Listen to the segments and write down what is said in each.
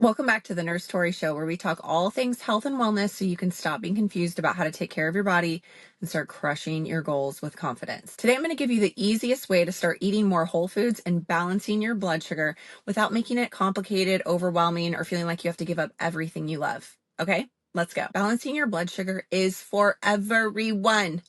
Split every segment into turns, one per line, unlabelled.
Welcome back to the Nurse Tori Show, where we talk all things health and wellness so you can stop being confused about how to take care of your body and start crushing your goals with confidence. Today, I'm going to give you the easiest way to start eating more whole foods and balancing your blood sugar without making it complicated, overwhelming, or feeling like you have to give up everything you love. Okay, let's go. Balancing your blood sugar is for everyone.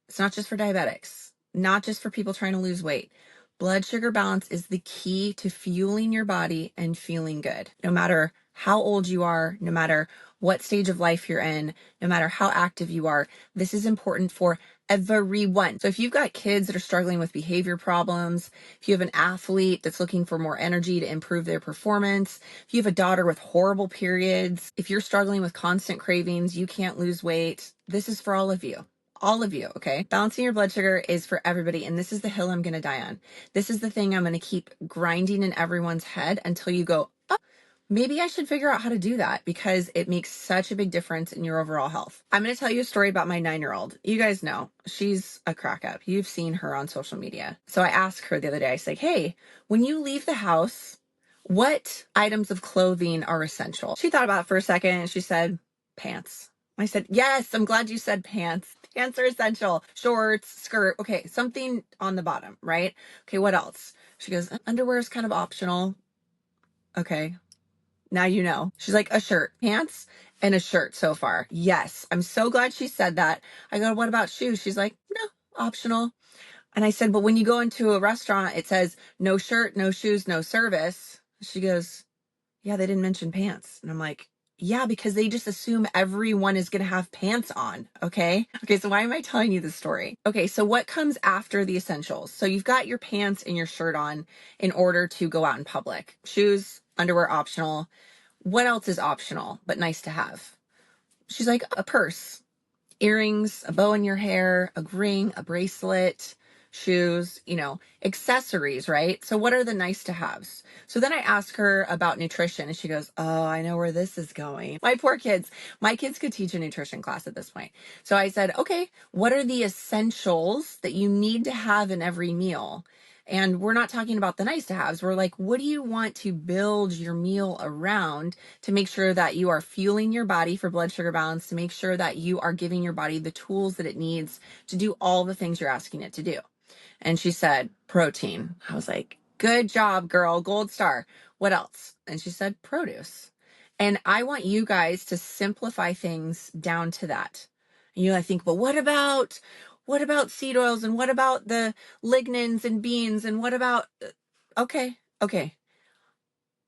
It's not just for diabetics, not just for people trying to lose weight. Blood sugar balance is the key to fueling your body and feeling good. No matter how old you are, no matter what stage of life you're in, no matter how active you are, this is important for everyone. So if you've got kids that are struggling with behavior problems, if you have an athlete that's looking for more energy to improve their performance, if you have a daughter with horrible periods, if you're struggling with constant cravings, you can't lose weight, this is for all of you. All of you, okay? Balancing your blood sugar is for everybody, and this is the hill I'm going to die on. This is the thing I'm going to keep grinding in everyone's head until you go, oh, maybe I should figure out how to do that because it makes such a big difference in your overall health. I'm going to tell you a story about my 9-year-old. You guys know she's a crack up. You've seen her on social media. So I asked her the other day, I said, hey, when you leave the house, what items of clothing are essential? She thought about it for a second and she said, pants. I said, yes, I'm glad you said pants. Pants are essential. Shorts, skirt. Okay, something on the bottom, right? Okay, what else? She goes, underwear is kind of optional. Okay, now you know. She's like, a shirt, pants, and a shirt so far. Yes, I'm so glad she said that. I go, what about shoes? She's like, no, optional. And I said, but when you go into a restaurant, it says no shirt, no shoes, no service. She goes, yeah, they didn't mention pants. And I'm like, yeah, because they just assume everyone is going to have pants on. Okay. Okay. So why am I telling you this story? Okay. So what comes after the essentials? So you've got your pants and your shirt on in order to go out in public. Shoes, underwear, optional. What else is optional, but nice to have? She's like, a purse, earrings, a bow in your hair, a ring, a bracelet, shoes, accessories, right? So what are the nice to haves? So then I ask her about nutrition and she goes, oh, I know where this is going. My poor kids, my kids could teach a nutrition class at this point. So I said, okay, what are the essentials that you need to have in every meal? And we're not talking about the nice to haves. We're like, what do you want to build your meal around to make sure that you are fueling your body for blood sugar balance, to make sure that you are giving your body the tools that it needs to do all the things you're asking it to do? And she said, protein. I was like, good job, girl, gold star. What else? And she said, produce. And I want you guys to simplify things down to that. And I think, well, what about seed oils and what about the lignans and beans and what about, okay.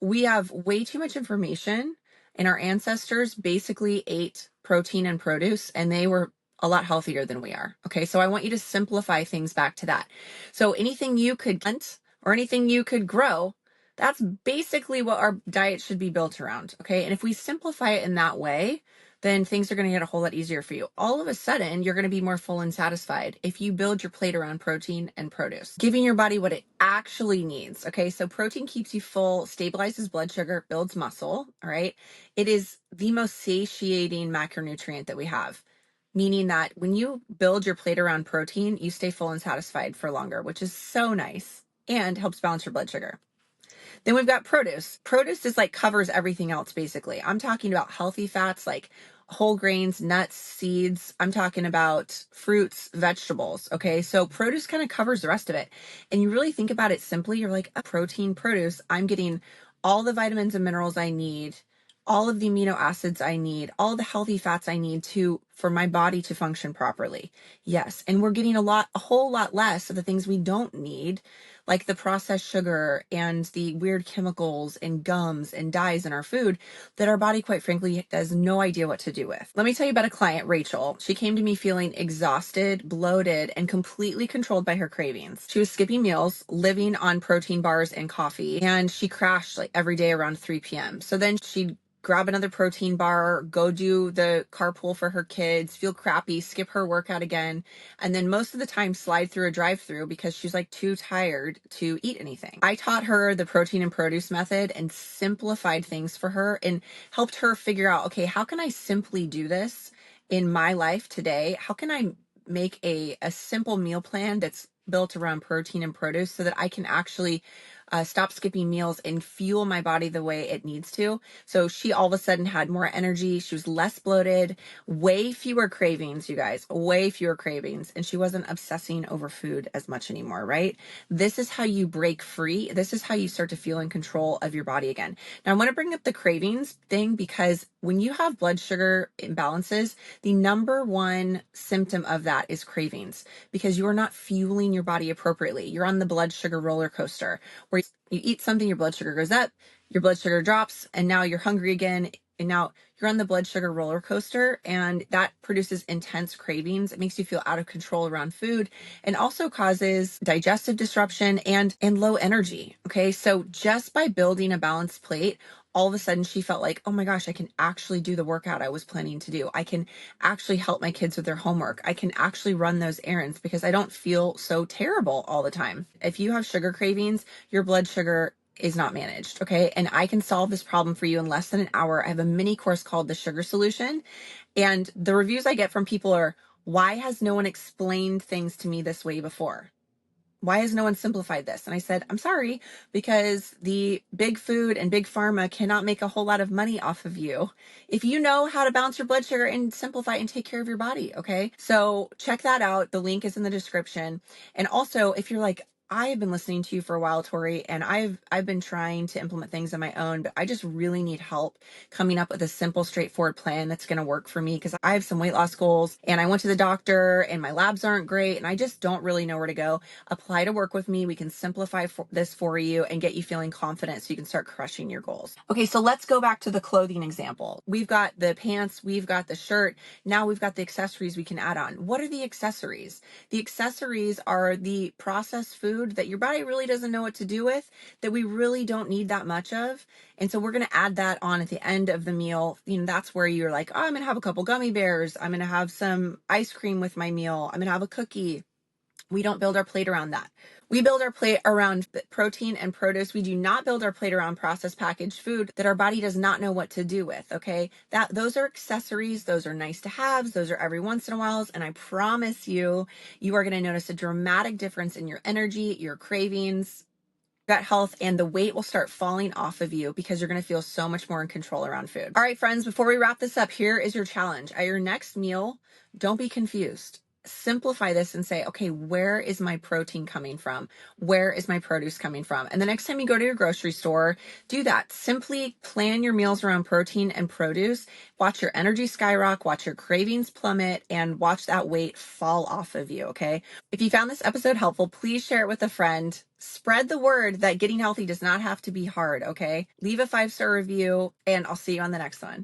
We have way too much information, and our ancestors basically ate protein and produce, and they were a lot healthier than we are. Okay. So I want you to simplify things back to that. So anything you could hunt or anything you could grow, that's basically what our diet should be built around. Okay. And if we simplify it in that way, then things are going to get a whole lot easier for you. All of a sudden, you're going to be more full and satisfied if you build your plate around protein and produce, giving your body what it actually needs. Okay. So protein keeps you full, stabilizes blood sugar, builds muscle. All right. It is the most satiating macronutrient that we have, meaning that when you build your plate around protein, you stay full and satisfied for longer, which is so nice and helps balance your blood sugar. Then we've got produce. Produce is like covers everything else, basically. I'm talking about healthy fats like whole grains, nuts, seeds. I'm talking about fruits, vegetables. Okay. So produce kind of covers the rest of it. And you really think about it simply, you're like, protein, produce, I'm getting all the vitamins and minerals I need, all of the amino acids I need, all the healthy fats I need for my body to function properly. Yes. And we're getting a whole lot less of the things we don't need, like the processed sugar and the weird chemicals and gums and dyes in our food that our body, quite frankly, has no idea what to do with. Let me tell you about a client, Rachel. She came to me feeling exhausted, bloated, and completely controlled by her cravings. She was skipping meals, living on protein bars and coffee, and she crashed like every day around 3 p.m. So then she'd grab another protein bar, go do the carpool for her kids, feel crappy, skip her workout again, and then most of the time slide through a drive-through because she's like too tired to eat anything. I taught her the protein and produce method and simplified things for her and helped her figure out, okay, how can I simply do this in my life today? How can I make a simple meal plan that's built around protein and produce so that I can actually stop skipping meals and fuel my body the way it needs to. So she all of a sudden had more energy. She was less bloated, way fewer cravings, you guys, way fewer cravings. And she wasn't obsessing over food as much anymore, right? This is how you break free. This is how you start to feel in control of your body again. Now, I want to bring up the cravings thing because when you have blood sugar imbalances, the number one symptom of that is cravings because you are not fueling your body appropriately. You're on the blood sugar roller coaster where you eat something, your blood sugar goes up, your blood sugar drops, and now you're hungry again. And now you're on the blood sugar roller coaster, and that produces intense cravings. It makes you feel out of control around food and also causes digestive disruption and low energy. Okay. So just by building a balanced plate, all of a sudden she felt like, oh my gosh, I can actually do the workout I was planning to do. I can actually help my kids with their homework. I can actually run those errands because I don't feel so terrible all the time. If you have sugar cravings, your blood sugar is not managed. Okay. And I can solve this problem for you in less than an hour. I have a mini course called The Sugar Solution. And the reviews I get from people are, why has no one explained things to me this way before? Why has no one simplified this? And I said, I'm sorry, because the big food and big pharma cannot make a whole lot of money off of you if you know how to balance your blood sugar and simplify and take care of your body. Okay. So check that out. The link is in the description. And also, if you're like, I have been listening to you for a while, Tori, and I've been trying to implement things on my own, but I just really need help coming up with a simple, straightforward plan that's going to work for me because I have some weight loss goals and I went to the doctor and my labs aren't great and I just don't really know where to go. Apply to work with me. We can simplify this for you and get you feeling confident so you can start crushing your goals. Okay, so let's go back to the clothing example. We've got the pants, we've got the shirt. Now we've got the accessories we can add on. What are the accessories? The accessories are the processed food that your body really doesn't know what to do with, that we really don't need that much of. And so we're going to add that on at the end of the meal. You know, that's where you're like, oh, I'm going to have a couple gummy bears. I'm going to have some ice cream with my meal. I'm going to have a cookie. We don't build our plate around that. We build our plate around protein and produce. We do not build our plate around processed packaged food that our body does not know what to do with. Okay. Those are accessories. Those are nice to haves. Those are every once in a while. And I promise you, you are going to notice a dramatic difference in your energy, your cravings, gut health, and the weight will start falling off of you because you're going to feel so much more in control around food. All right, friends, before we wrap this up, here is your challenge. At your next meal, don't be confused. Simplify this and say, okay, where is my protein coming from? Where is my produce coming from? And the next time you go to your grocery store, do that. Simply plan your meals around protein and produce. Watch your energy skyrocket, watch your cravings plummet, and watch that weight fall off of you, okay? If you found this episode helpful, please share it with a friend. Spread the word that getting healthy does not have to be hard, okay? Leave a 5-star review, and I'll see you on the next one.